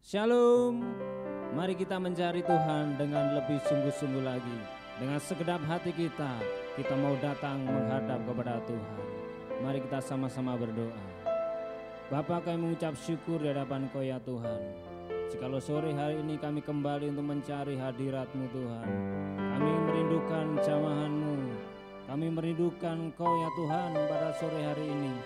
Shalom. Mari kita mencari Tuhan dengan lebih sungguh-sungguh lagi. Dengan segenap hati kita mau datang menghadap kepada Tuhan. Mari kita sama-sama berdoa. Bapa, kami mengucap syukur di hadapan Kau ya Tuhan. Jikalau sore hari ini kami kembali untuk mencari hadirat-Mu Tuhan. Kami merindukan jamahan-Mu. Kami merindukan Kau ya Tuhan pada sore hari ini.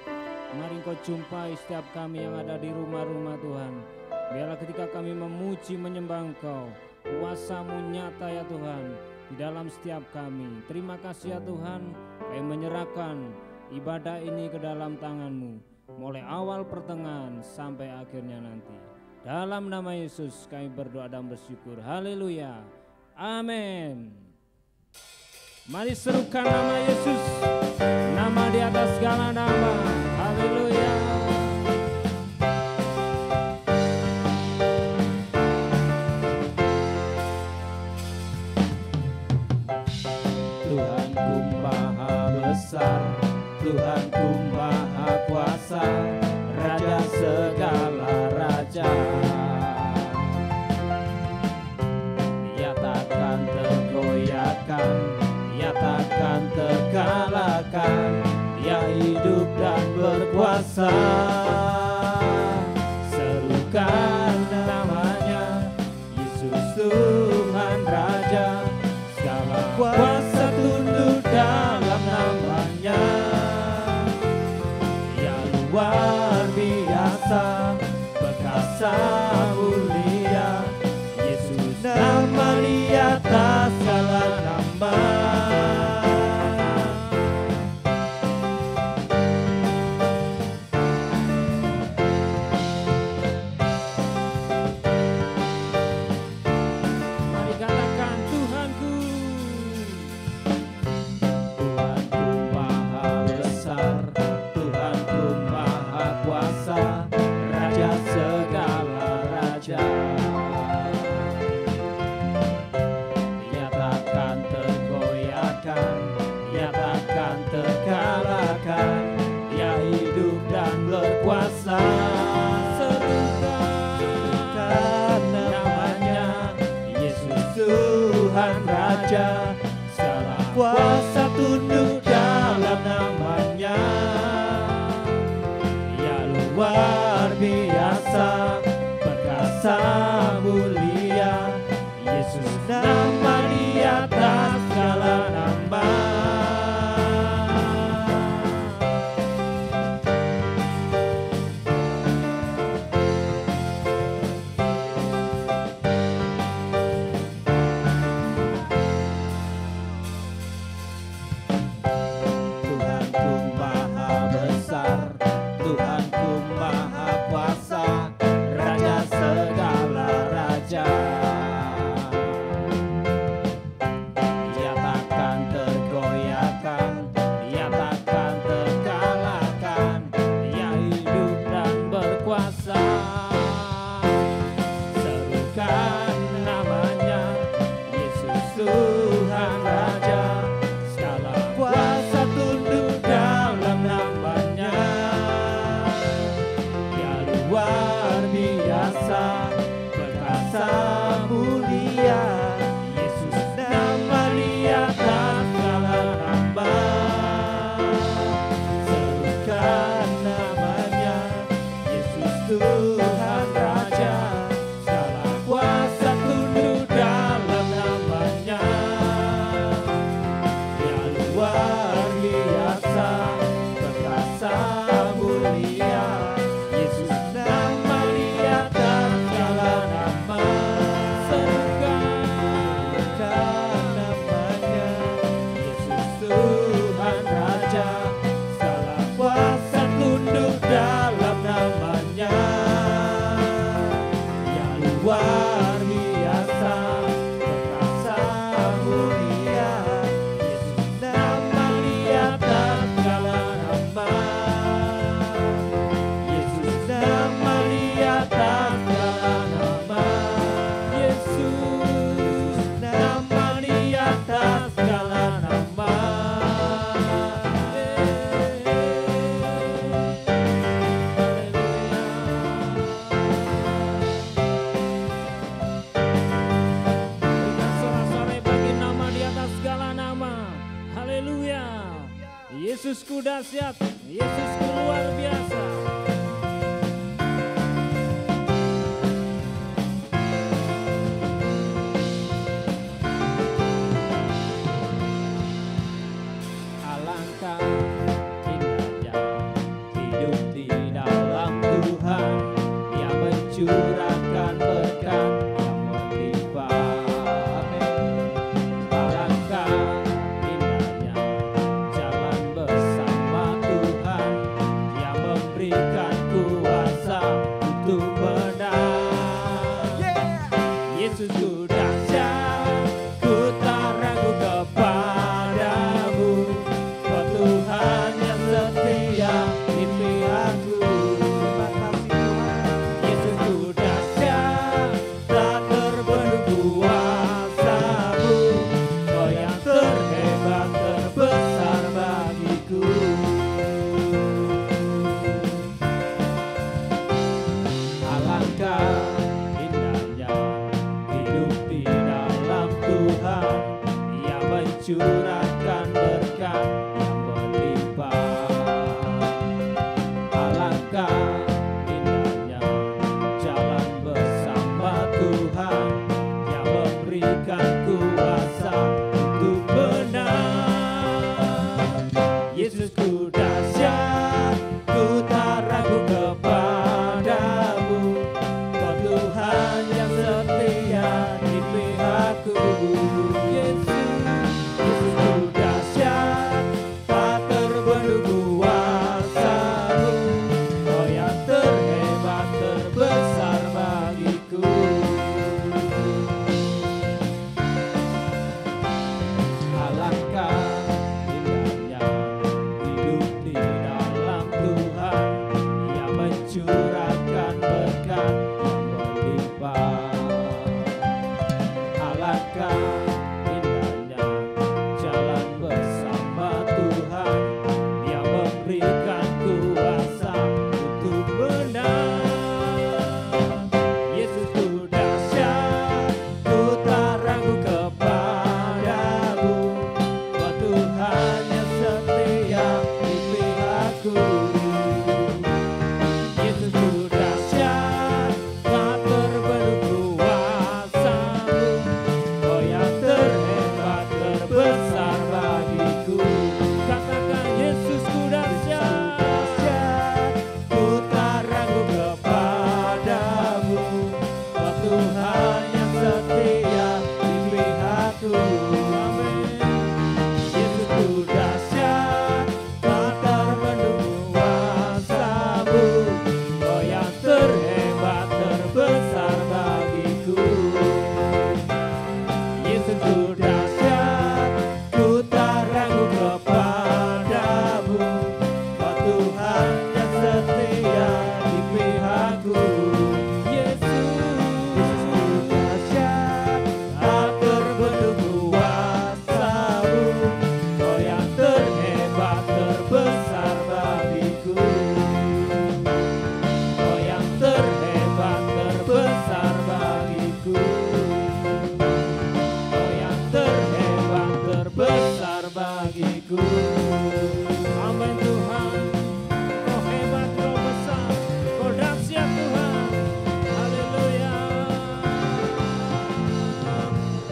Mari Kau jumpai setiap kami yang ada di rumah-rumah Tuhan. Biarlah ketika kami memuji menyembah Engkau, kuasa-Mu nyata ya Tuhan di dalam setiap kami. Terima kasih ya Tuhan, kami menyerahkan ibadah ini ke dalam tangan-Mu, mulai awal pertengahan sampai akhirnya nanti. Dalam nama Yesus kami berdoa dan bersyukur. Haleluya. Amin. Mari serukan nama Yesus, nama di atas segala nama. Haleluya. Tuhanku Maha Besar, Tuhanku Maha Kuasa, Raja segala raja. Dia takkan tergoyahkan, Dia takkan terkalahkan, Dia hidup dan berkuasa. Serukan namanya, Yesus Tuhan Raja, segala kuasa tunduk dalam namanya. Dia luar biasa, perkasa mulia, Yesus nama di atas segala nama. Yesusku dahsyat, Yesusku luar biasa. Alangkah indahnya hidup di dalam Tuhan yang mencurahkan berkat yang melimpah. Alangkah indahnya jalan bersama Tuhan yang memberikan kuasa untuk menang. Yesusku dahsyat, ku tak ragu kepadamu. Kau Tuhan yang setia di pihakku. Yesusku dahsyat, tak terbendung kuasa-Mu. Kau yang terhebat, terbesar bagiku. Alangkah indahnya hidup di dalam Tuhan yang mencurahkan berkat yang melimpah. Alangkah indahnya jalan bersama Tuhan yang memberikan kuasa untuk menang. Yesusku dahsyat, ku tak ragu kepadamu. Kau Tuhan yang setia di pihakku. Yesusku dahsyat, tak terbendung kuasa-Mu. Kau yang terhebat, terbesar bagiku. Alangkah indahnya hidup di dalam Tuhan yang mencurahkan berkat yang melimpah. Alangkah indahnya jalan bersama Tuhan yang memberikan kuasa untuk menang. Yesusku dahsyat, ku tak ragu kepadamu. Kau Tuhan yang setia di pihakku. Yesusku dahsyat, tak terbendung kuasa-Mu. Kau yang terhebat, terbesar bagiku. Katakan Yesusku dahsyat, ku tak ragu kepadamu. Kau Tuhan yang setia di pihakku. Amin. Yesusku dahsyat, tak terbendung kuasa-Mu. Kau yang terhebat, terbesar bagiku. Yesusku dahsyat, ku tak ragu kepadamu. Kau Tuhan yang setia di pihakku. Yesusku dahsyat, tak terbendung kuasa-Mu. Kau yang terhebat, terbesar bagiku. Kau yang terhebat, terbesar bagiku. Kau yang terhebat, terbesar bagiku. Amin Tuhan. Kau hebat, kau besar, kau dahsyat Tuhan. Haleluya.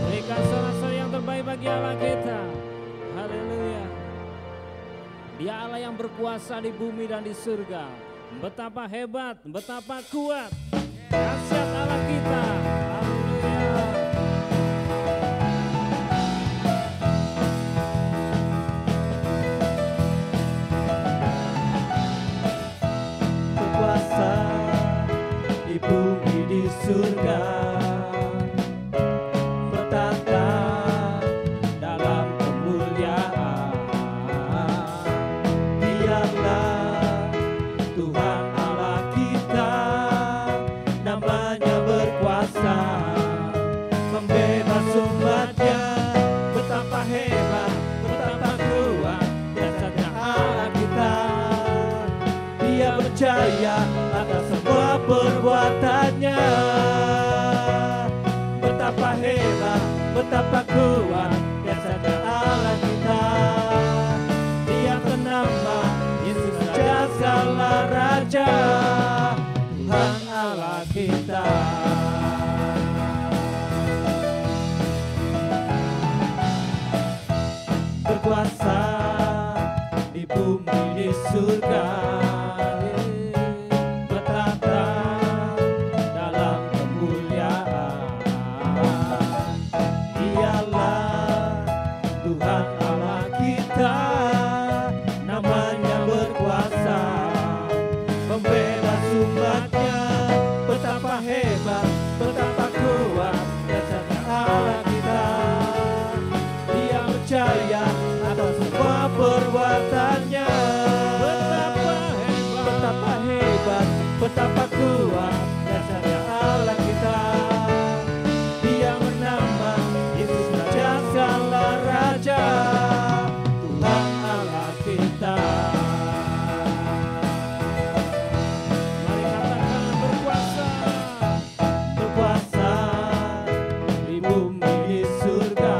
Berikan sorak-sorai yang terbaik bagi Allah kita. Haleluya. Dia Allah yang berkuasa di bumi dan di surga. Betapa hebat, betapa kuat, dahsyat Allah kita. Haleluya. Berkuasa di bumi di surga, bertata dalam kemuliaan. Dialah Tuhan Allah kita, namanya berkuasa membebas umatnya. Betapa hebat, betapa kuat, dahsyatnya Allah kita. Dia percaya atas semua perbuatannya. Betapa hebat, betapa kuat, dahsyatnya Allah kita. Dia bumi di surga, bertata dalam kemuliaan. Dialah Tuhan Allah kita, namanya berkuasa, membebas umatnya. Betapa hebat, betapa kuat dasarnya Allah kita. Dia percaya atas semua perbuatannya. Betapa hebat, betapa kuat dasarnya Allah kita. Dia bernama Yesus Raja segala raja, Tuhan Allah kita. Mari katakan berkuasa, berkuasa di bumi di surga,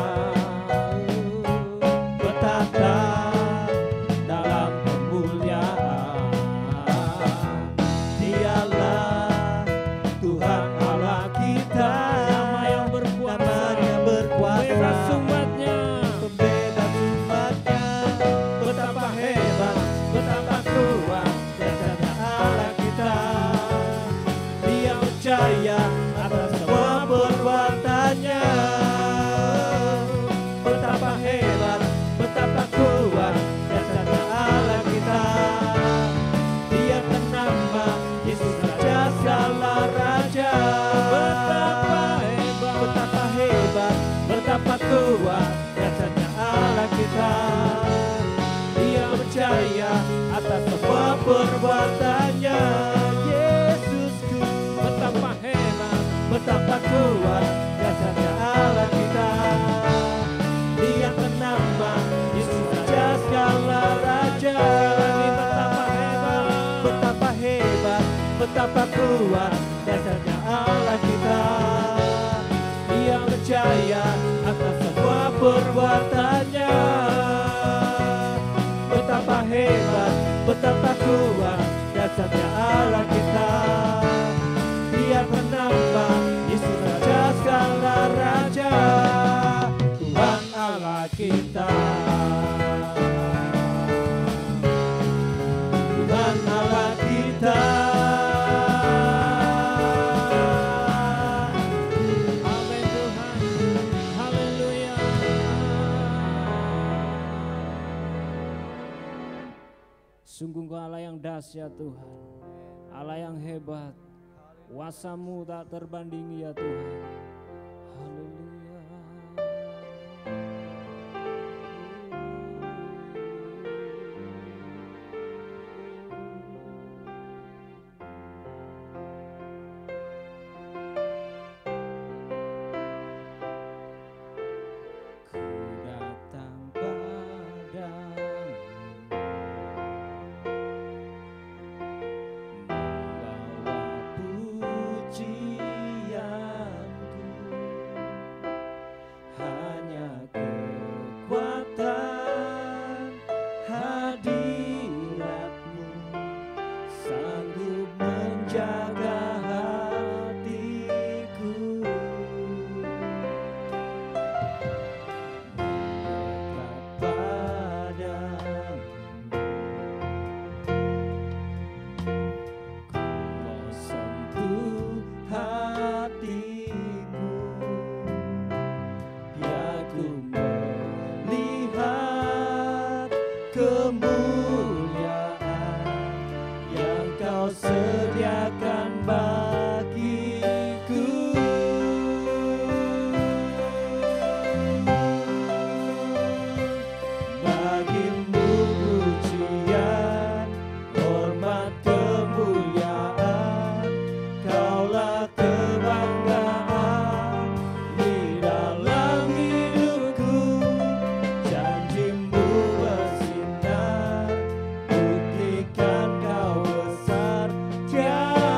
bertata dalam kemuliaan. Dialah Tuhan Allah kita, nama yang berkuasa, bebas umatnya, pembebas umatnya. Betapa hebat, betapa kuat dasarnya Allah kita. Dia percaya atas semua perbuatannya. Betapa hebat, betapa kuat dasarnya Allah kita. Dia bernama Yesus Raja segala raja. Betapa hebat, betapa kuat dasarnya Allah kita. Dia percaya atas semua perbuatannya. Yesusku, betapa hebat, betapa kuat dasarnya Allah kita. Dia bernama Yesus Raja segala raja. Betapa hebat, betapa kuat dasarnya Allah kita. Dia percaya atas semua perbuatannya. Betapa hebat, betapa kuat dasarnya Allah kita. Dia bernama Yesus Raja segala raja, Tuhan Allah kita. Tuhan Allah kita. Amin Tuhan, haleluya. Sungguh Engkau Allah yang dahsyat Tuhan, Allah yang hebat, kuasa-Mu tak terbandingi ya Tuhan. Haleluya. Ku datang padamu, membawa pujianku, hanya kekuatan hadirat-Mu sanggup menjaga hatiku. Mendekat padamu, Kau sentuh hatiku, biar ku melihat kemuliaan yang Kau sediakan bagiku. Bagi-Mu pujian, hormat, kemuliaan, Kaulah kebanggaan di dalam hidupku. Janji-Mu bersinar, buktikan Kau besar tiada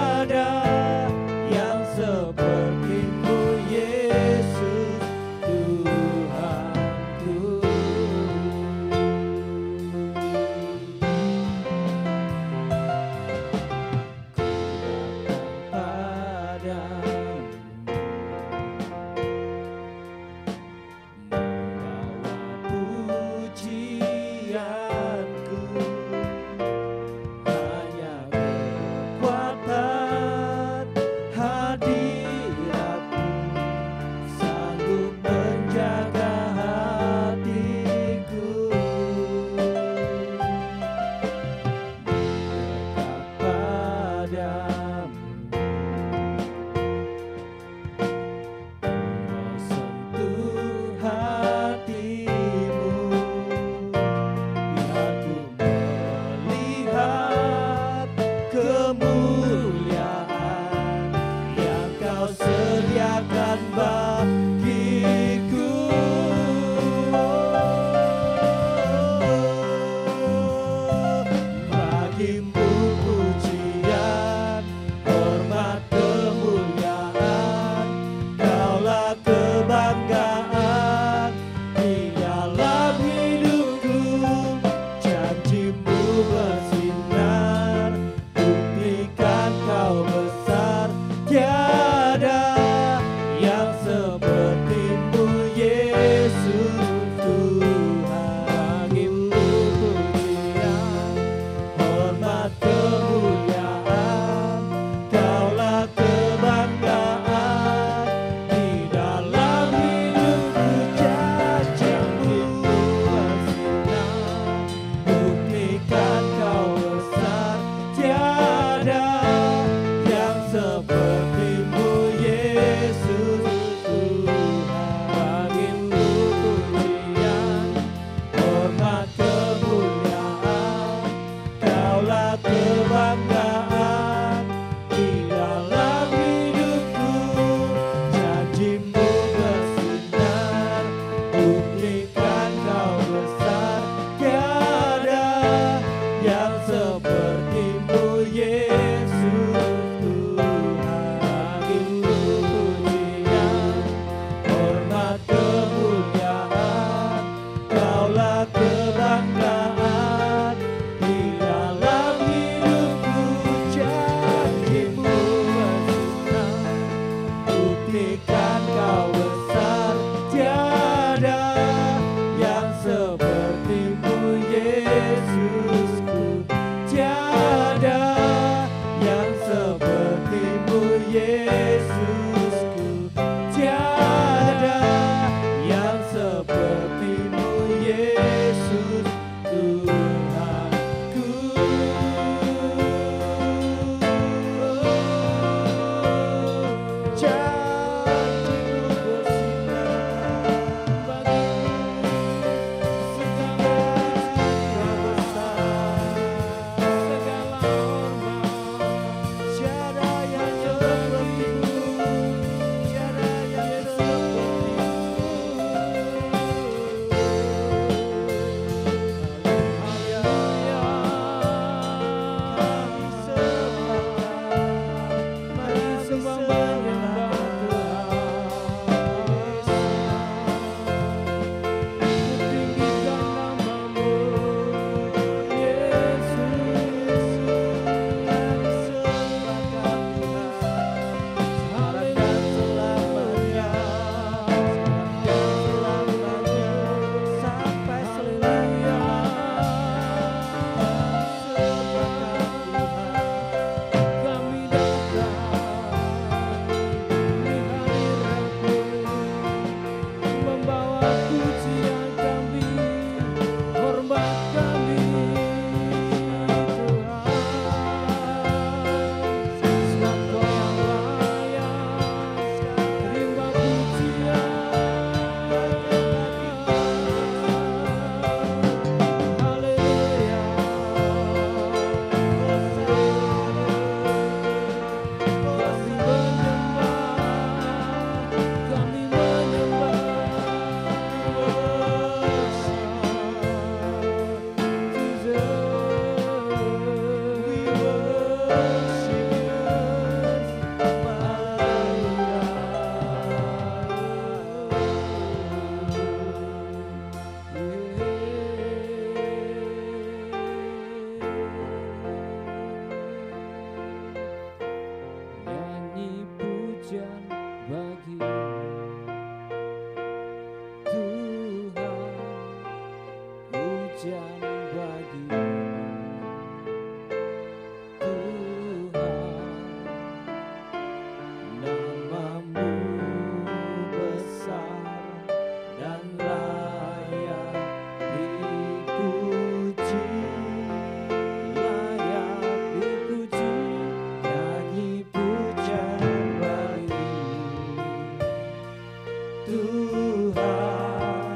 Tuhan,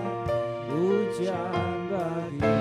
hujan bagiku.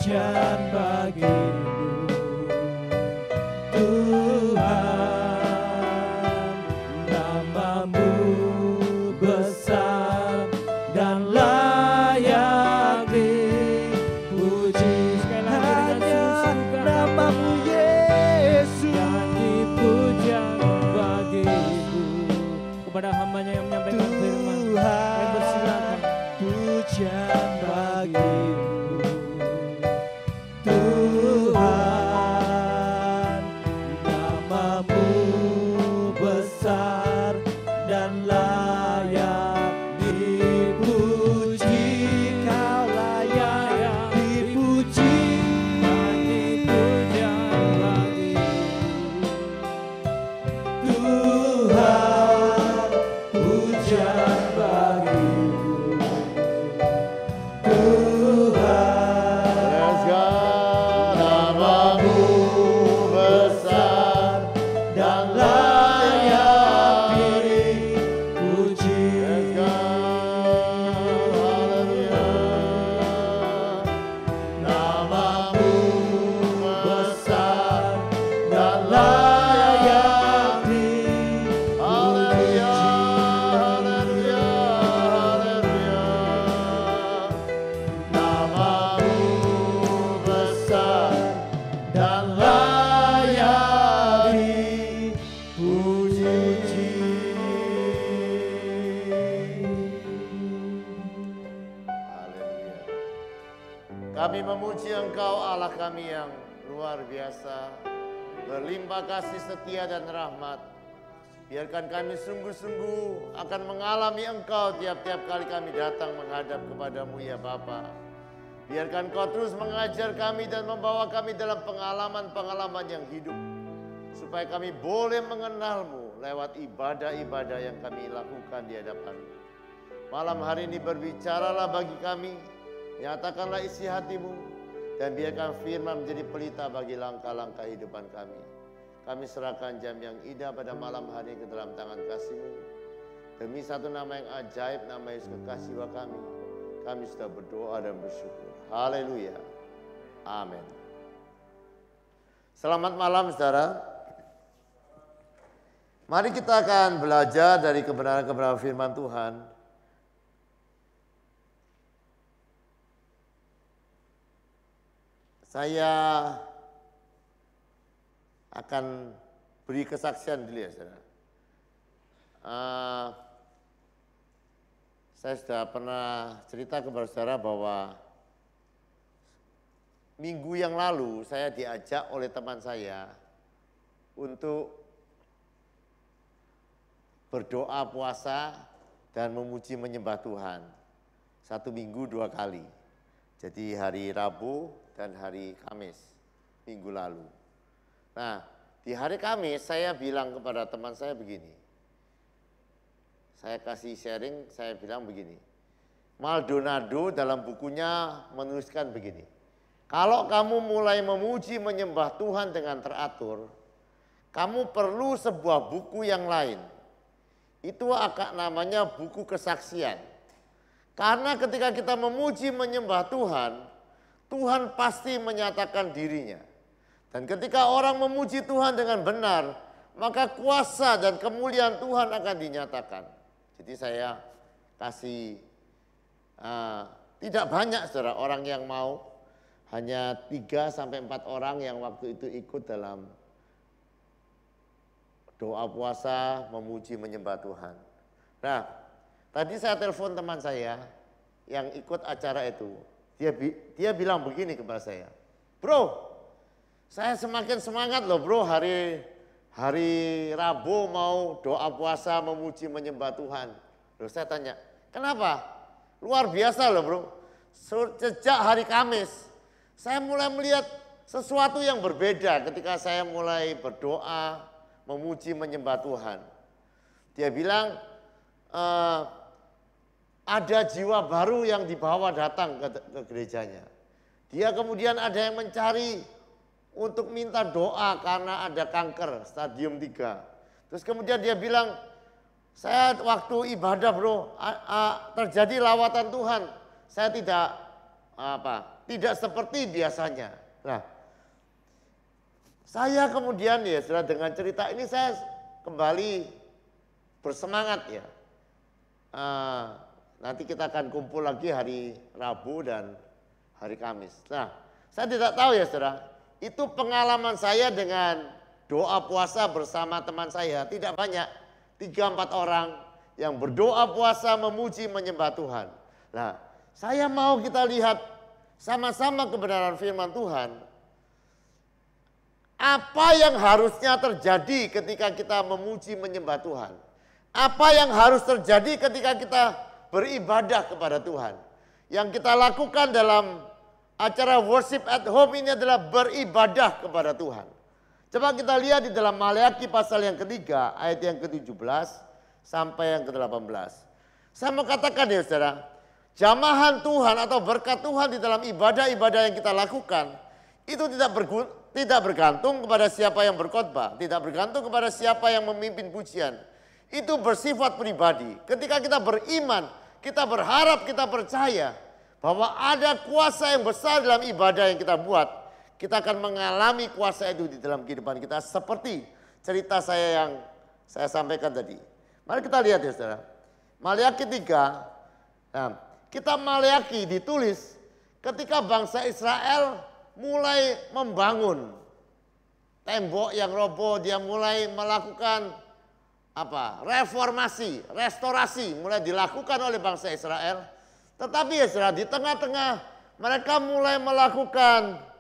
pujian bagimu Tuhan, namamu besar dan layak dipuji. Hanya namamu Yesus yang dipujian bagimu. Kepada hambanya yang menyampaikan firman, kami persilakan pujian bagimu Tuhan, namamu besar dan layak dipuji. Kau layak dipuji dan dipujian bagimu Tuhan, pujian bagimu Tuhan, namamu besar dan layak dipuji. Namamu besar dan layak dipuji. Namamu besar dan layak dipuji. Haleluya. Kami memuji Engkau Allah kami yang luar biasa, berlimpah kasih setia dan rahmat. Biarkan kami sungguh-sungguh akan mengalami Engkau tiap-tiap kali kami datang menghadap kepadamu ya Bapa. Biarkan Kau terus mengajar kami dan membawa kami dalam pengalaman-pengalaman yang hidup. Supaya kami boleh mengenal-Mu lewat ibadah-ibadah yang kami lakukan di hadapan-Mu. Malam hari ini berbicaralah bagi kami, nyatakanlah isi hati-Mu, dan biarkan firman menjadi pelita bagi langkah-langkah kehidupan kami. Kami serahkan jam yang indah pada malam hari ke dalam tangan kasih-Mu. Demi satu nama yang ajaib, nama Yesus kekasih kami sudah berdoa dan bersyukur. Haleluya. Amin. Selamat malam saudara. Mari kita akan belajar dari kebenaran-kebenaran firman Tuhan. Saya akan beri kesaksian dulu ya saudara. Saya sudah pernah cerita kepada saudara bahwa minggu yang lalu saya diajak oleh teman saya untuk berdoa puasa dan memuji menyembah Tuhan. 1 minggu 2 kali. Jadi hari Rabu dan hari Kamis minggu lalu. Nah, di hari Kamis saya bilang kepada teman saya begini. Saya kasih sharing, saya bilang begini. Maldonado dalam bukunya menuliskan begini. Kalau kamu mulai memuji menyembah Tuhan dengan teratur, kamu perlu sebuah buku yang lain. Itu akan namanya buku kesaksian. Karena ketika kita memuji menyembah Tuhan, Tuhan pasti menyatakan dirinya. Dan ketika orang memuji Tuhan dengan benar, maka kuasa dan kemuliaan Tuhan akan dinyatakan. Jadi saya kasih tidak banyak saudara orang yang mau, hanya 3-4 orang yang waktu itu ikut dalam doa puasa memuji menyembah Tuhan. Nah, tadi saya telepon teman saya yang ikut acara itu. Dia bilang begini kepada saya. Bro, saya semakin semangat loh bro, hari Rabu mau doa puasa memuji menyembah Tuhan. Loh saya tanya, kenapa? Luar biasa loh bro. Sejak hari Kamis, saya mulai melihat sesuatu yang berbeda ketika saya mulai berdoa memuji menyembah Tuhan. Dia bilang ada jiwa baru yang dibawa datang ke gerejanya. Dia kemudian ada yang mencari untuk minta doa karena ada kanker stadium 3. Terus kemudian dia bilang, saya waktu ibadah bro, terjadi lawatan Tuhan. Saya tidak seperti biasanya. Nah, saya kemudian ya setelah dengan cerita ini saya kembali bersemangat ya. Nanti kita akan kumpul lagi hari Rabu dan hari Kamis. Nah, saya tidak tahu ya saudara, itu pengalaman saya dengan doa puasa bersama teman saya. Tidak banyak, 3-4 orang yang berdoa puasa memuji menyembah Tuhan. Nah, saya mau kita lihat sama-sama kebenaran firman Tuhan. Apa yang harusnya terjadi ketika kita memuji menyembah Tuhan? Apa yang harus terjadi ketika kita beribadah kepada Tuhan? Yang kita lakukan dalam acara worship at home ini adalah beribadah kepada Tuhan. Coba kita lihat di dalam Maleakhi pasal yang ketiga, ayat yang ke-17 sampai yang ke-18. Saya mau katakan ya saudara, jamahan Tuhan atau berkat Tuhan di dalam ibadah-ibadah yang kita lakukan, itu tidak bergantung kepada siapa yang berkhotbah, tidak bergantung kepada siapa yang memimpin pujian. Itu bersifat pribadi. Ketika kita beriman, kita berharap, kita percaya bahwa ada kuasa yang besar dalam ibadah yang kita buat. Kita akan mengalami kuasa itu di dalam kehidupan kita seperti cerita saya yang saya sampaikan tadi. Mari kita lihat ya saudara. Maleakhi 3. Nah, kita Maleakhi ditulis ketika bangsa Israel mulai membangun tembok yang roboh, dia mulai melakukan reformasi, restorasi mulai dilakukan oleh bangsa Israel. Tetapi ya saudara, di tengah-tengah mereka mulai melakukan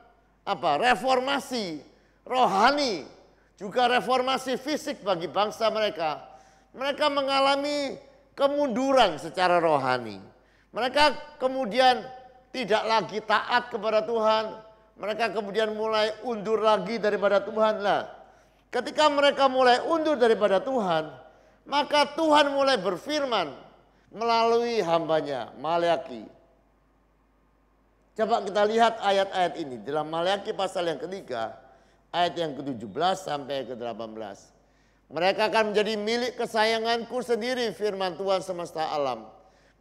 reformasi rohani, juga reformasi fisik bagi bangsa mereka. Mereka mengalami kemunduran secara rohani. Mereka kemudian tidak lagi taat kepada Tuhan. Mereka kemudian mulai undur lagi daripada Tuhan. Nah, ketika mereka mulai undur daripada Tuhan, maka Tuhan mulai berfirman melalui hambanya, Maleakhi. Coba kita lihat ayat-ayat ini dalam Maleakhi pasal yang ketiga, ayat yang ke-17 sampai ke-18. Mereka akan menjadi milik kesayanganku sendiri, firman Tuhan semesta alam.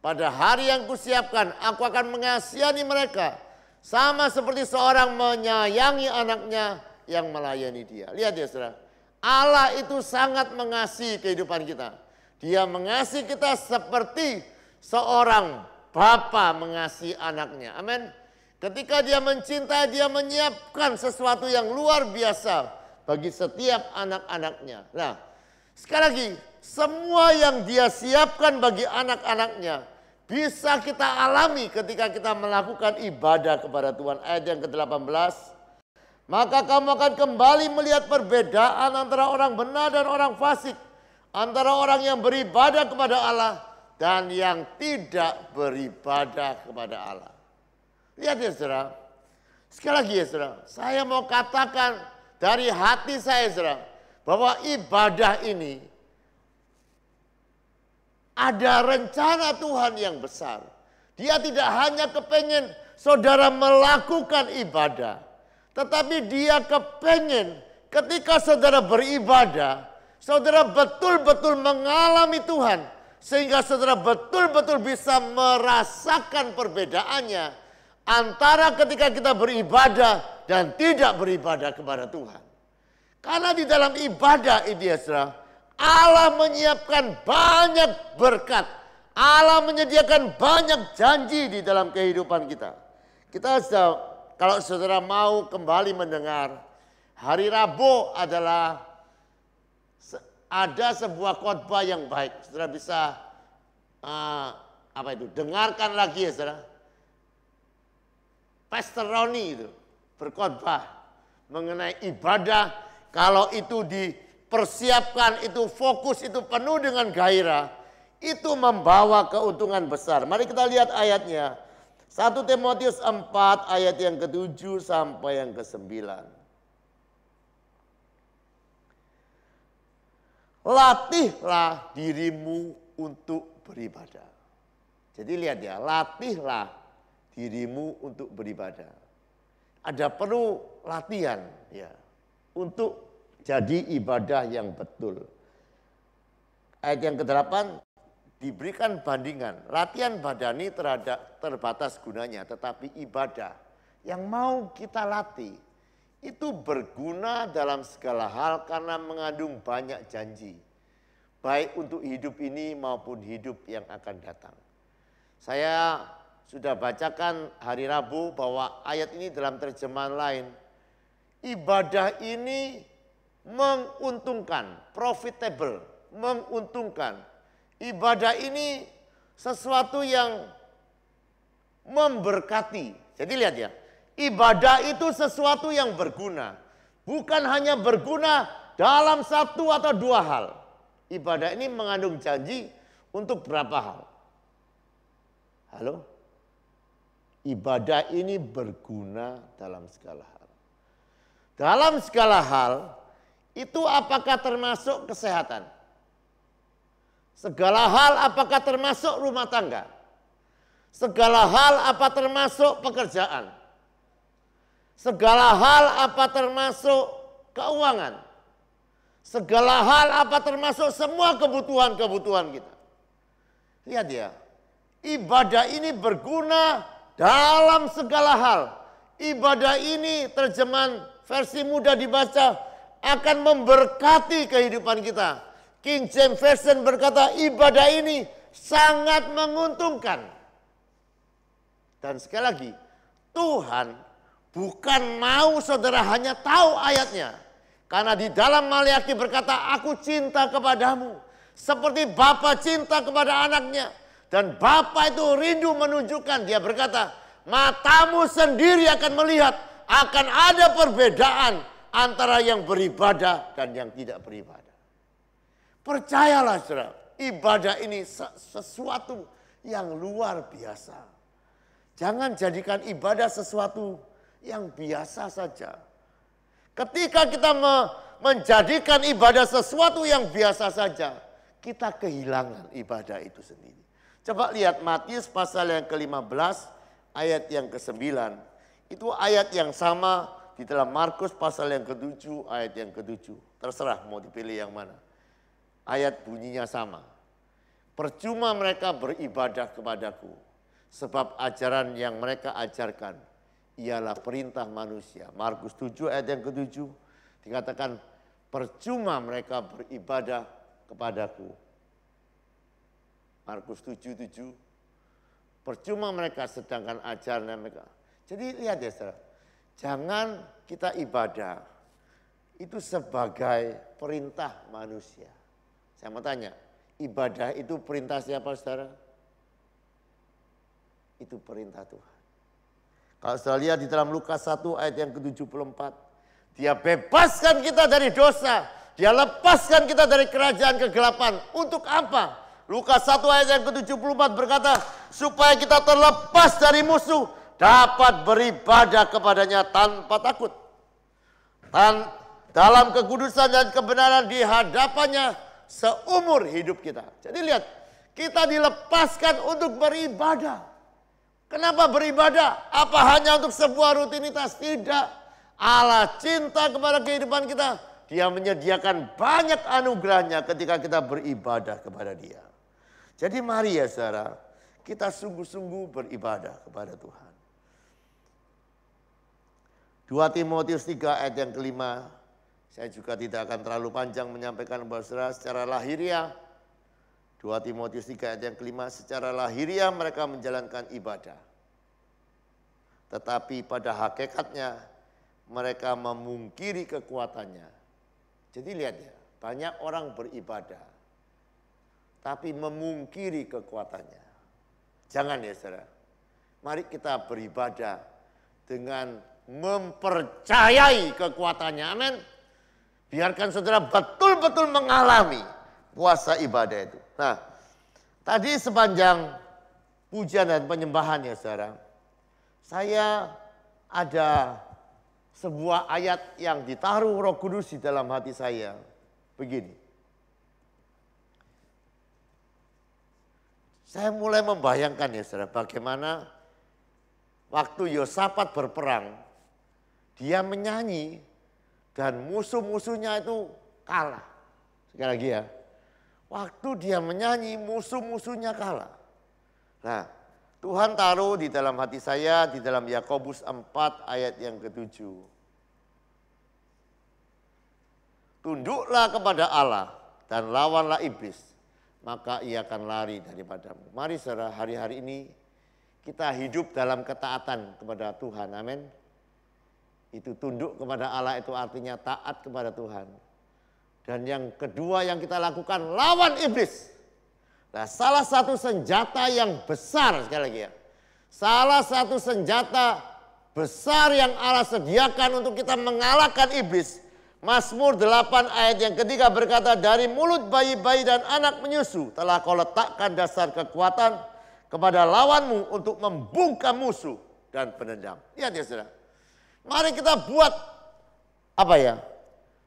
Pada hari yang kusiapkan, aku akan mengasihani mereka. Sama seperti seorang menyayangi anaknya yang melayani dia. Lihat ya saudara. Allah itu sangat mengasihi kehidupan kita. Dia mengasihi kita seperti seorang bapa mengasihi anaknya. Amin. Ketika dia mencintai, dia menyiapkan sesuatu yang luar biasa bagi setiap anak-anaknya. Nah, sekali lagi, semua yang dia siapkan bagi anak-anaknya bisa kita alami ketika kita melakukan ibadah kepada Tuhan. Ayat yang ke-18. Maka kamu akan kembali melihat perbedaan antara orang benar dan orang fasik. Antara orang yang beribadah kepada Allah dan yang tidak beribadah kepada Allah. Lihat ya saudara. Sekali lagi ya saudara. Saya mau katakan dari hati saya saudara. Bahwa ibadah ini ada rencana Tuhan yang besar. Dia tidak hanya kepengen saudara melakukan ibadah. Tetapi dia kepengen ketika saudara beribadah, saudara betul-betul mengalami Tuhan. Sehingga saudara betul-betul bisa merasakan perbedaannya antara ketika kita beribadah dan tidak beribadah kepada Tuhan. Karena di dalam ibadah ini ya saudara, Allah menyiapkan banyak berkat. Allah menyediakan banyak janji di dalam kehidupan kita. Kalau saudara mau kembali mendengar, hari Rabu adalah ada sebuah khotbah yang baik. Saudara bisa dengarkan lagi ya saudara. Pastor Roni itu berkhotbah mengenai ibadah. Kalau itu dipersiapkan, itu fokus, itu penuh dengan gairah, itu membawa keuntungan besar. Mari kita lihat ayatnya. 1 Timotius 4 ayat yang ke-7 sampai yang ke-9. Latihlah dirimu untuk beribadah. Jadi lihat ya, latihlah dirimu untuk beribadah. Ada perlu latihan ya untuk jadi ibadah yang betul. Ayat yang ke-8 diberikan bandingan. Latihan badani terbatas gunanya, tetapi ibadah yang mau kita latih itu berguna dalam segala hal karena mengandung banyak janji. Baik untuk hidup ini maupun hidup yang akan datang. Saya sudah bacakan hari Rabu bahwa ayat ini dalam terjemahan lain. Ibadah ini menguntungkan, profitable, menguntungkan. Ibadah ini sesuatu yang memberkati. Jadi lihat ya, ibadah itu sesuatu yang berguna. Bukan hanya berguna dalam satu atau dua hal. Ibadah ini mengandung janji untuk berapa hal? Halo? Ibadah ini berguna dalam segala hal. Dalam segala hal, itu apakah termasuk kesehatan? Segala hal apakah termasuk rumah tangga? Segala hal apa termasuk pekerjaan? Segala hal apa termasuk keuangan? Segala hal apa termasuk semua kebutuhan-kebutuhan kita. Lihat ya, ibadah ini berguna dalam segala hal. Ibadah ini terjemahan versi mudah dibaca akan memberkati kehidupan kita. King James Version berkata ibadah ini sangat menguntungkan. Dan sekali lagi, Tuhan bukan mau saudara hanya tahu ayatnya. Karena di dalam Maliaki berkata, aku cinta kepadamu. Seperti Bapa cinta kepada anaknya. Dan Bapa itu rindu menunjukkan, dia berkata, matamu sendiri akan melihat, akan ada perbedaan antara yang beribadah dan yang tidak beribadah. Percayalah saudara, ibadah ini sesuatu yang luar biasa. Jangan jadikan ibadah sesuatu yang biasa saja. Ketika kita menjadikan ibadah sesuatu yang biasa saja, kita kehilangan ibadah itu sendiri. Coba lihat Matius pasal yang ke-15 ayat yang ke-9. Itu ayat yang sama di dalam Markus pasal yang ke-7 ayat yang ke-7. Terserah mau dipilih yang mana. Ayat bunyinya sama. Percuma mereka beribadah kepadaku, sebab ajaran yang mereka ajarkan ialah perintah manusia. Markus 7 ayat yang ke-7 dikatakan percuma mereka beribadah kepadaku. Markus 7:7 percuma mereka sedangkan ajaran mereka. Jadi lihat ya saudara, jangan kita ibadah itu sebagai perintah manusia. Saya mau tanya, ibadah itu perintah siapa saudara? Itu perintah Tuhan. Kalau saya lihat di dalam Lukas 1 ayat yang ke-74. Dia bebaskan kita dari dosa. Dia lepaskan kita dari kerajaan kegelapan. Untuk apa? Lukas 1 ayat yang ke-74 berkata. Supaya kita terlepas dari musuh. Dapat beribadah kepadanya tanpa takut. Dalam kekudusan dan kebenaran di hadapannya seumur hidup kita. Jadi lihat. Kita dilepaskan untuk beribadah. Kenapa beribadah? Apa hanya untuk sebuah rutinitas? Tidak. Allah cinta kepada kehidupan kita. Dia menyediakan banyak anugerahnya ketika kita beribadah kepada dia. Jadi mari ya saudara, kita sungguh-sungguh beribadah kepada Tuhan. 2 Timotius 3 ayat yang kelima. Saya juga tidak akan terlalu panjang menyampaikan kepada saudara secara lahiriah. 2 Timotius 3 ayat yang kelima, secara lahiriah mereka menjalankan ibadah. Tetapi pada hakikatnya mereka memungkiri kekuatannya. Jadi lihat ya, banyak orang beribadah. Tapi memungkiri kekuatannya. Jangan ya saudara. Mari kita beribadah dengan mempercayai kekuatannya. Amin. Biarkan saudara betul-betul mengalami puasa ibadah itu. Nah, tadi sepanjang pujian dan penyembahan ya saudara, saya ada sebuah ayat yang ditaruh Roh Kudus di dalam hati saya. Begini. Saya mulai membayangkan ya saudara, bagaimana waktu Yosafat berperang, dia menyanyi dan musuh-musuhnya itu kalah. Sekali lagi ya. Waktu dia menyanyi musuh-musuhnya kalah. Nah, Tuhan taruh di dalam hati saya, di dalam Yakobus 4 ayat yang ke-7. Tunduklah kepada Allah dan lawanlah iblis, maka ia akan lari daripadamu. Mari saudara, hari-hari ini kita hidup dalam ketaatan kepada Tuhan, amin. Itu tunduk kepada Allah itu artinya taat kepada Tuhan. Dan yang kedua yang kita lakukan, lawan iblis. Nah, salah satu senjata yang besar, sekali lagi ya. Salah satu senjata besar yang Allah sediakan untuk kita mengalahkan iblis. Mazmur 8 ayat yang ketiga berkata, dari mulut bayi-bayi dan anak menyusu telah kau letakkan dasar kekuatan kepada lawanmu untuk membungkam musuh dan penendang. Lihat ya saudara. Mari kita buat apa ya?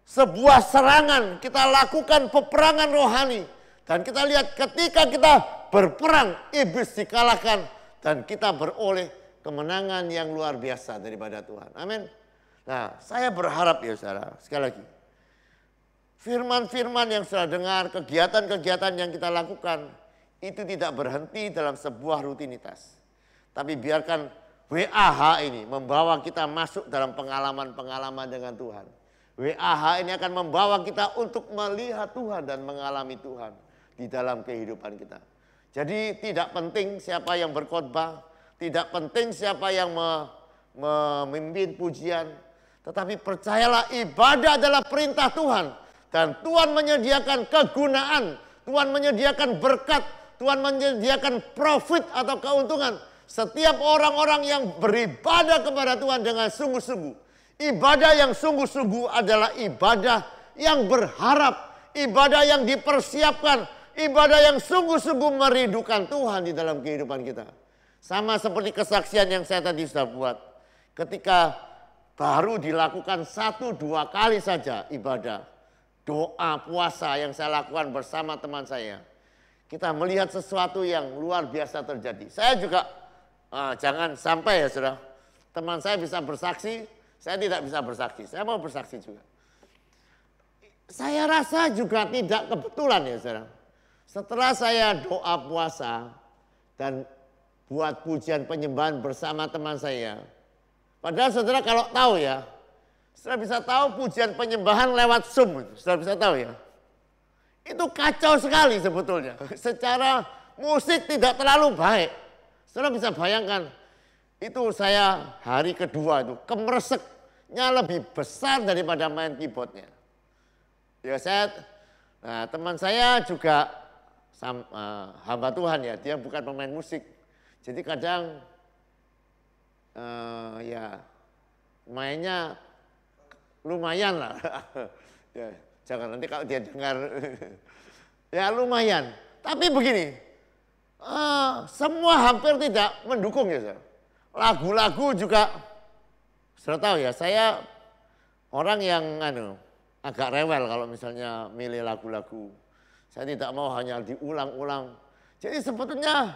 Sebuah serangan, kita lakukan peperangan rohani. Dan kita lihat ketika kita berperang, iblis dikalahkan dan kita beroleh kemenangan yang luar biasa daripada Tuhan. Amin. Nah, saya berharap ya saudara, sekali lagi. Firman-firman yang sudah dengar, kegiatan-kegiatan yang kita lakukan, itu tidak berhenti dalam sebuah rutinitas. Tapi biarkan WAH ini membawa kita masuk dalam pengalaman-pengalaman dengan Tuhan. WAH ini akan membawa kita untuk melihat Tuhan dan mengalami Tuhan di dalam kehidupan kita. Jadi tidak penting siapa yang berkhotbah, tidak penting siapa yang memimpin pujian, tetapi percayalah ibadah adalah perintah Tuhan. Dan Tuhan menyediakan kegunaan, Tuhan menyediakan berkat, Tuhan menyediakan profit atau keuntungan. Setiap orang-orang yang beribadah kepada Tuhan dengan sungguh-sungguh. Ibadah yang sungguh-sungguh adalah ibadah yang berharap, ibadah yang dipersiapkan, ibadah yang sungguh-sungguh merindukan Tuhan di dalam kehidupan kita. Sama seperti kesaksian yang saya tadi sudah buat. Ketika baru dilakukan 1-2 kali saja ibadah, doa, puasa yang saya lakukan bersama teman saya. Kita melihat sesuatu yang luar biasa terjadi. Saya juga, jangan sampai ya saudara, teman saya bisa bersaksi, saya tidak bisa bersaksi. Saya mau bersaksi juga. Saya rasa juga tidak kebetulan ya saudara. Setelah saya doa puasa dan buat pujian penyembahan bersama teman saya. Padahal saudara kalau tahu ya, saudara bisa tahu pujian penyembahan lewat Zoom. Saudara bisa tahu ya. Itu kacau sekali sebetulnya. Secara musik tidak terlalu baik. Saudara bisa bayangkan, itu saya hari kedua itu kemereseknya lebih besar daripada main keyboardnya. Ya teman saya juga hamba Tuhan ya, dia bukan pemain musik. Jadi kadang ya mainnya lumayan lah. Ya, jangan nanti kalau dia dengar ya lumayan. Tapi begini, semua hampir tidak mendukung ya. Lagu-lagu juga sudah tahu ya, saya orang yang agak rewel kalau misalnya milih lagu-lagu. Saya tidak mau hanya diulang-ulang. Jadi sebetulnya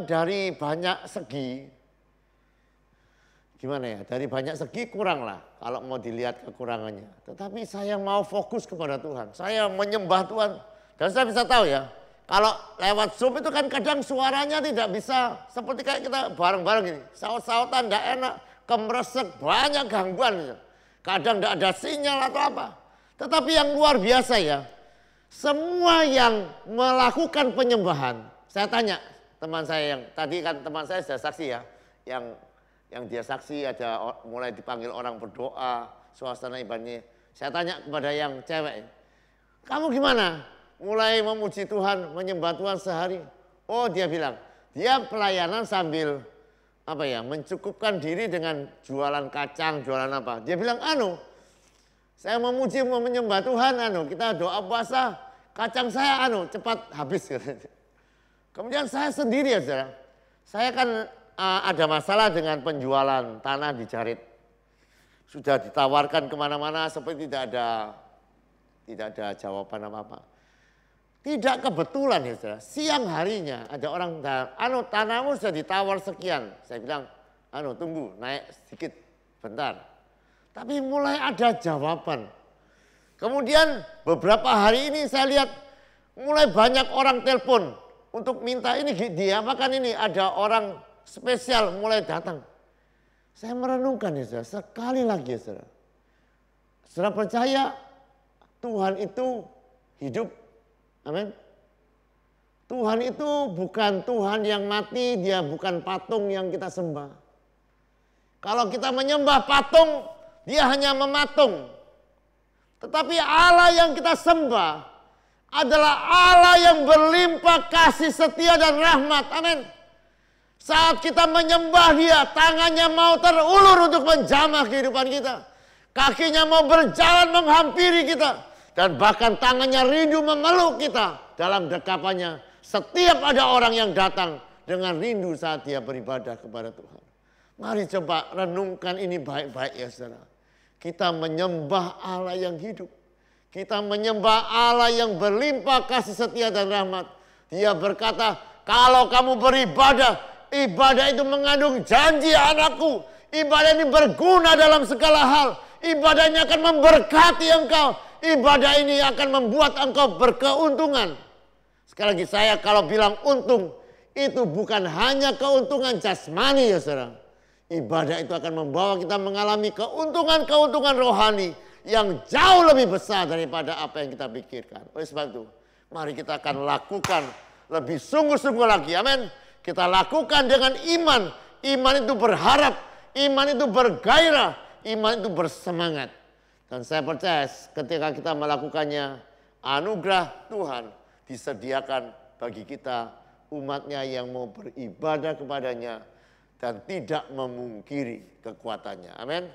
dari banyak segi, gimana ya, dari banyak segi kurang lah kalau mau dilihat kekurangannya. Tetapi saya mau fokus kepada Tuhan, saya menyembah Tuhan. Dan saya bisa tahu ya, kalau lewat Zoom itu kan kadang suaranya tidak bisa seperti kayak kita bareng-bareng ini. Saut-sautan tidak enak, kemeresek, banyak gangguan. Kadang tidak ada sinyal atau apa. Tetapi yang luar biasa ya, semua yang melakukan penyembahan, saya tanya teman saya yang tadi kan teman saya sudah saksi ya, yang dia saksi ada mulai dipanggil orang berdoa, suasana ibadahnya. Saya tanya kepada yang cewek, kamu gimana? Mulai memuji Tuhan, menyembah Tuhan sehari. Oh dia bilang, dia pelayanan sambil mencukupkan diri dengan jualan kacang, jualan apa. Dia bilang, saya memuji, menyembah Tuhan, kita doa puasa, kacang saya cepat habis. Kemudian saya sendiri ya saudara, saya kan ada masalah dengan penjualan tanah di Jarit. Sudah ditawarkan kemana-mana seperti tidak ada jawaban apa-apa. Tidak kebetulan ya saudara, siang harinya ada orang, tanahmu sudah ditawar sekian. Saya bilang, tunggu naik sedikit bentar. Tapi mulai ada jawaban. Kemudian beberapa hari ini saya lihat mulai banyak orang telepon untuk minta ini diapakan ini, ada orang spesial mulai datang. Saya merenungkan ya saudara, sekali lagi ya saudara. Saudara percaya Tuhan itu hidup, amin. Tuhan itu bukan Tuhan yang mati, dia bukan patung yang kita sembah. Kalau kita menyembah patung, dia hanya mematung. Tetapi Allah yang kita sembah adalah Allah yang berlimpah kasih setia dan rahmat. Amin. Saat kita menyembah dia, tangannya mau terulur untuk menjamah kehidupan kita. Kakinya mau berjalan menghampiri kita. Dan bahkan tangannya rindu memeluk kita dalam dekapannya. Setiap ada orang yang datang dengan rindu saat dia beribadah kepada Tuhan. Mari coba renungkan ini baik-baik ya saudara. Kita menyembah Allah yang hidup. Kita menyembah Allah yang berlimpah kasih setia dan rahmat. Dia berkata, kalau kamu beribadah, ibadah itu mengandung janji anakku. Ibadah ini berguna dalam segala hal. Ibadah ini akan memberkati engkau. Ibadah ini akan membuat engkau berkeuntungan. Sekali lagi saya kalau bilang untung, itu bukan hanya keuntungan jasmani ya saudara. Ibadah itu akan membawa kita mengalami keuntungan-keuntungan rohani yang jauh lebih besar daripada apa yang kita pikirkan. Oleh sebab itu, mari kita akan lakukan lebih sungguh-sungguh lagi. Amin. Kita lakukan dengan iman. Iman itu berharap, iman itu bergairah, iman itu bersemangat. Dan saya percaya ketika kita melakukannya, anugerah Tuhan disediakan bagi kita umatnya yang mau beribadah kepadanya dan tidak memungkiri kekuatannya. Amin.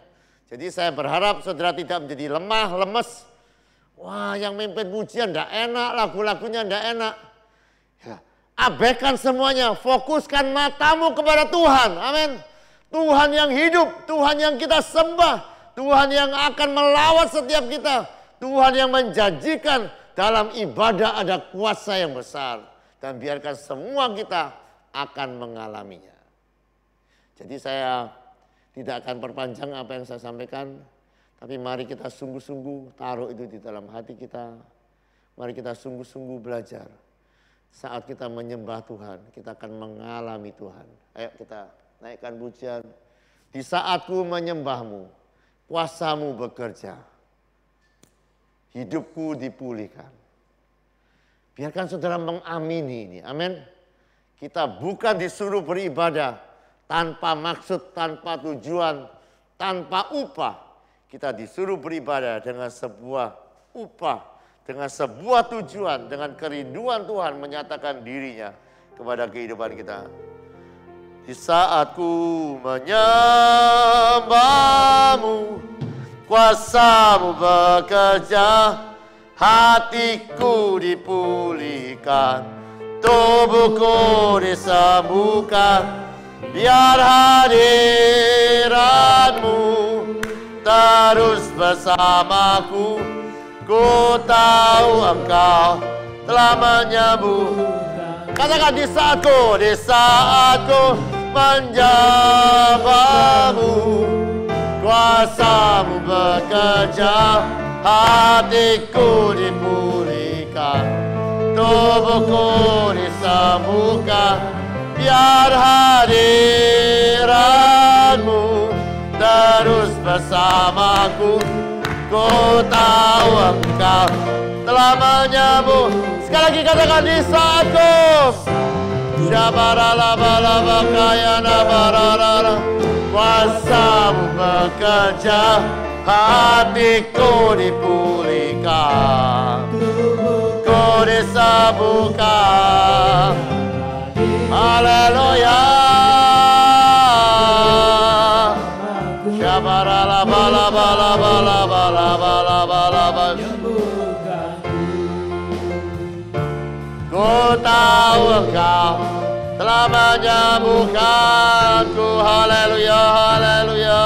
Jadi saya berharap saudara tidak menjadi lemah, lemes. Wah, yang mimpin pujian enggak enak, lagu-lagunya enggak enak. Ya, abaikan semuanya, fokuskan matamu kepada Tuhan. Amin. Tuhan yang hidup, Tuhan yang kita sembah, Tuhan yang akan melawat setiap kita, Tuhan yang menjanjikan dalam ibadah ada kuasa yang besar. Dan biarkan semua kita akan mengalaminya. Jadi saya tidak akan perpanjang apa yang saya sampaikan. Tapi mari kita sungguh-sungguh taruh itu di dalam hati kita. Mari kita sungguh-sungguh belajar. Saat kita menyembah Tuhan, kita akan mengalami Tuhan. Ayo kita naikkan pujian. Di saatku menyembahmu, kuasamu bekerja. Hidupku dipulihkan. Biarkan saudara mengamini ini. Amin. Kita bukan disuruh beribadah tanpa maksud, tanpa tujuan, tanpa upah. Kita disuruh beribadah dengan sebuah upah, dengan sebuah tujuan, dengan kerinduan Tuhan menyatakan dirinya kepada kehidupan kita. Di saat ku menyembahmu, kuasamu bekerja, hatiku dipulihkan, tubuhku disembuhkan, biar hadiratmu terus bersamaku. Ku tahu engkau telah menyembuhkan. Katakan di saatku menyembahmu, kuasamu bekerja, hatiku dipulihkan, tubuhku disembuhkan, biar hadiratmu terus bersamaku. Ku tahu engkau telah menyembuh. Sekali lagi katakan di saatku. Kuasamu bekerja, hatiku dipulihkan, ku disembuhkan. Haleluya. Ku tahu engkau telah menyembuhkanku. Haleluya, haleluya.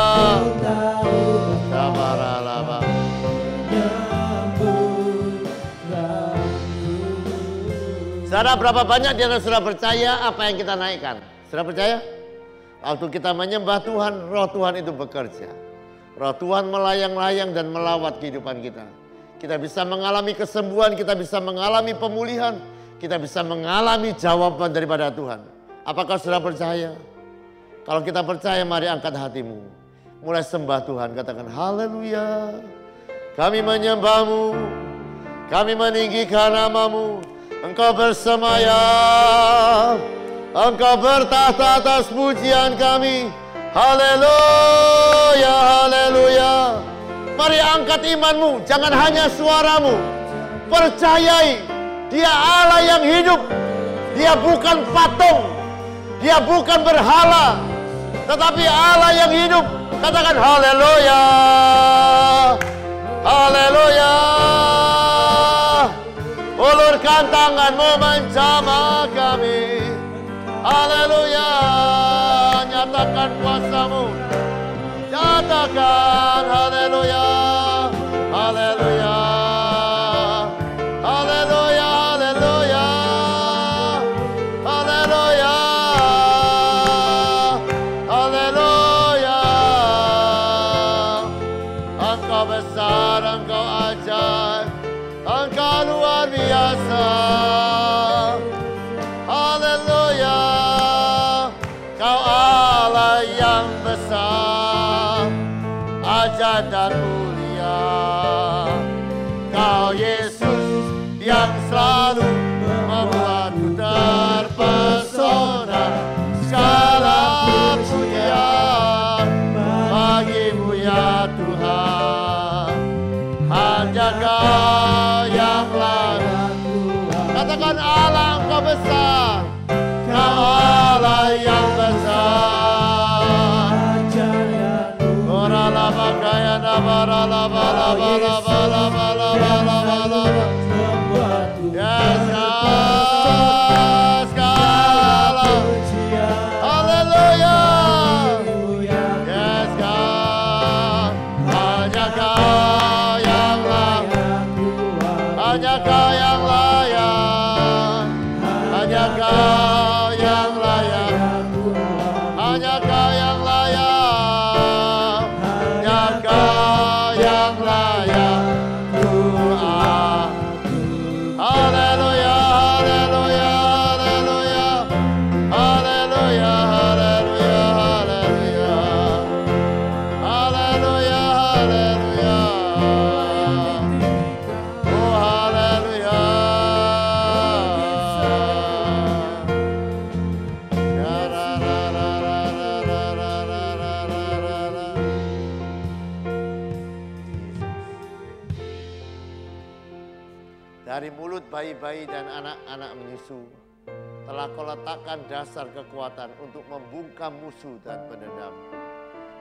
Saudara, berapa banyak di antara saudara percaya apa yang kita naikkan? Saudara percaya? Waktu kita menyembah Tuhan, roh Tuhan itu bekerja. Roh Tuhan melayang-layang dan melawat kehidupan kita. Kita bisa mengalami kesembuhan, kita bisa mengalami pemulihan. kita bisa mengalami jawaban daripada Tuhan. Apakah saudara percaya? Kalau kita percaya, mari angkat hatimu. Mulai sembah Tuhan, katakan haleluya. Kami menyembah-Mu, kami meninggikan nama-Mu. Engkau bersemayam, Engkau bertahta atas pujian kami. Haleluya, haleluya. Mari angkat imanmu, jangan hanya suaramu. Percayai, Dia Allah yang hidup. Dia bukan patung, Dia bukan berhala, tetapi Allah yang hidup. Katakan haleluya, haleluya. Ulurkan tanganmu menjamah kami. Haleluya. Nyatakan kuasa-Mu. Nyatakan haleluya, haleluya, haleluya, haleluya, haleluya, haleluya. Engkau besar, Engkau ajaib, Engkau luar biasa. Haleluya. Kau Allah yang besar, ajaib dan mulia. Kau Yesus yang selalu membuatku terpesona. Segala pujian bagi-Mu ya Tuhan. Hanya Kau yang layak. Katakan Allah, Engkau besar. Kau Allah yang besar. Ora la bagaya na bara la bara bara bara bara bara bara. Yes, yes, God. Hallelujah. Yes, God. Hanya Kau yang layak. Hanya Kau yang layak. Hanya Kau yang layak. Hanya Kau yang layak. Hanya Kau yang layak. Doa. Haleluya, haleluya, haleluya. Haleluya, haleluya, haleluya. Haleluya, haleluya. Oh, haleluya. Ya, ra, ra, ra, ra, ra, ra, ra, ra, ra, ra, ra. Dari mulut bayi-bayi dan anak-anak menyusu, telah Kau letakkan dasar kekuatan untuk membungkam musuh dan pendendam.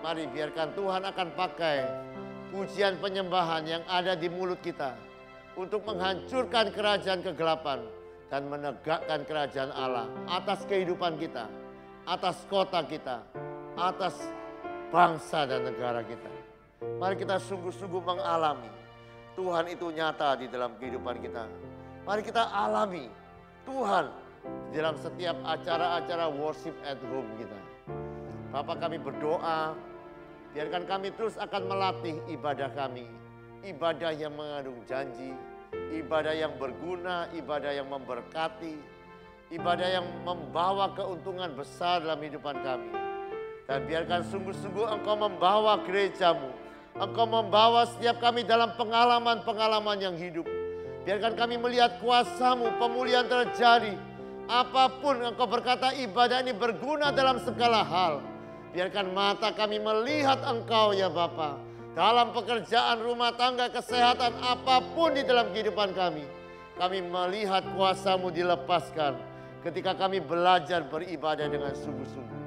Mari biarkan Tuhan akan pakai pujian penyembahan yang ada di mulut kita untuk menghancurkan kerajaan kegelapan dan menegakkan kerajaan Allah atas kehidupan kita, atas kota kita, atas bangsa dan negara kita. Mari kita sungguh-sungguh mengalami Tuhan itu nyata di dalam kehidupan kita. Mari kita alami Tuhan di dalam setiap acara-acara worship at home kita. Bapa, kami berdoa, biarkan kami terus akan melatih ibadah kami. Ibadah yang mengandung janji, ibadah yang berguna, ibadah yang memberkati, ibadah yang membawa keuntungan besar dalam kehidupan kami. Dan biarkan sungguh-sungguh Engkau membawa gereja-Mu. Engkau membawa setiap kami dalam pengalaman-pengalaman yang hidup. Biarkan kami melihat kuasa-Mu, pemulihan terjadi. Apapun Engkau berkata ibadah ini berguna dalam segala hal. Biarkan mata kami melihat Engkau ya Bapa. Dalam pekerjaan, rumah tangga, kesehatan, apapun di dalam kehidupan kami. Kami melihat kuasa-Mu dilepaskan ketika kami belajar beribadah dengan sungguh-sungguh.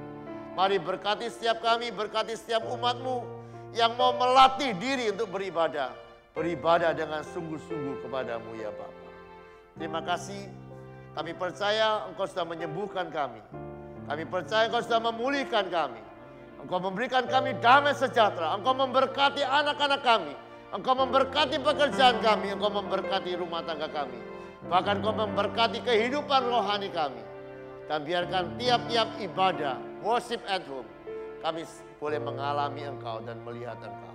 Mari berkati setiap kami, berkati setiap umat-Mu yang mau melatih diri untuk beribadah. Beribadah dengan sungguh-sungguh kepada-Mu ya Bapa. Terima kasih. Kami percaya Engkau sudah menyembuhkan kami. Kami percaya Engkau sudah memulihkan kami. Engkau memberikan kami damai sejahtera. Engkau memberkati anak-anak kami. Engkau memberkati pekerjaan kami. Engkau memberkati rumah tangga kami. Bahkan Engkau memberkati kehidupan rohani kami. Dan biarkan tiap-tiap ibadah, worship at home, kami boleh mengalami Engkau dan melihat Engkau.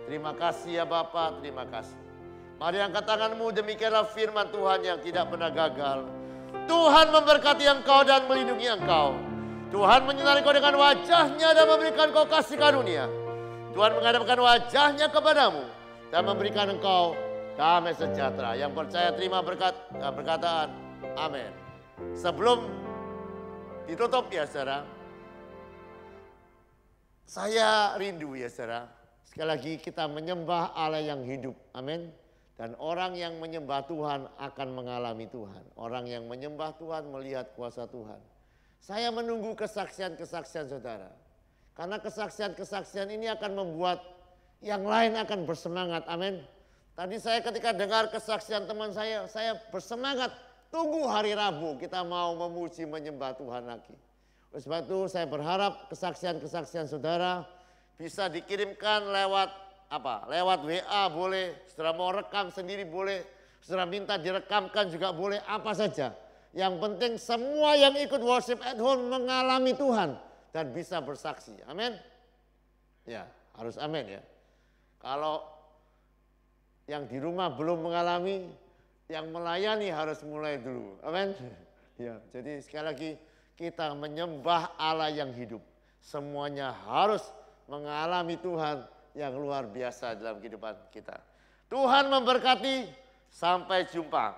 Terima kasih ya Bapa, terima kasih. Mari angkat tanganmu, demikianlah firman Tuhan yang tidak pernah gagal. Tuhan memberkati engkau dan melindungi engkau. Tuhan menyinari engkau dengan wajahnya dan memberikan engkau kasih karunia. Tuhan menghadapkan wajahnya kepadamu dan memberikan engkau damai sejahtera. Yang percaya terima berkat dan perkataan amin. Sebelum ditutup ya saudara, saya rindu ya saudara, sekali lagi kita menyembah Allah yang hidup, amin. Dan orang yang menyembah Tuhan akan mengalami Tuhan. Orang yang menyembah Tuhan melihat kuasa Tuhan. Saya menunggu kesaksian-kesaksian saudara. Karena kesaksian-kesaksian ini akan membuat yang lain akan bersemangat, amin. Tadi saya ketika dengar kesaksian teman saya bersemangat. Tunggu hari Rabu kita mau memuji menyembah Tuhan lagi. Oleh sebab itu saya berharap kesaksian-kesaksian saudara bisa dikirimkan lewat apa? Lewat WA boleh, saudara mau rekam sendiri boleh, saudara minta direkamkan juga boleh, apa saja. Yang penting semua yang ikut worship at home mengalami Tuhan dan bisa bersaksi. Amin. Ya, harus amin ya. Kalau yang di rumah belum mengalami, yang melayani harus mulai dulu. Amin. Ya, jadi sekali lagi kita menyembah Allah yang hidup. Semuanya harus mengalami Tuhan yang luar biasa dalam kehidupan kita. Tuhan memberkati, sampai jumpa.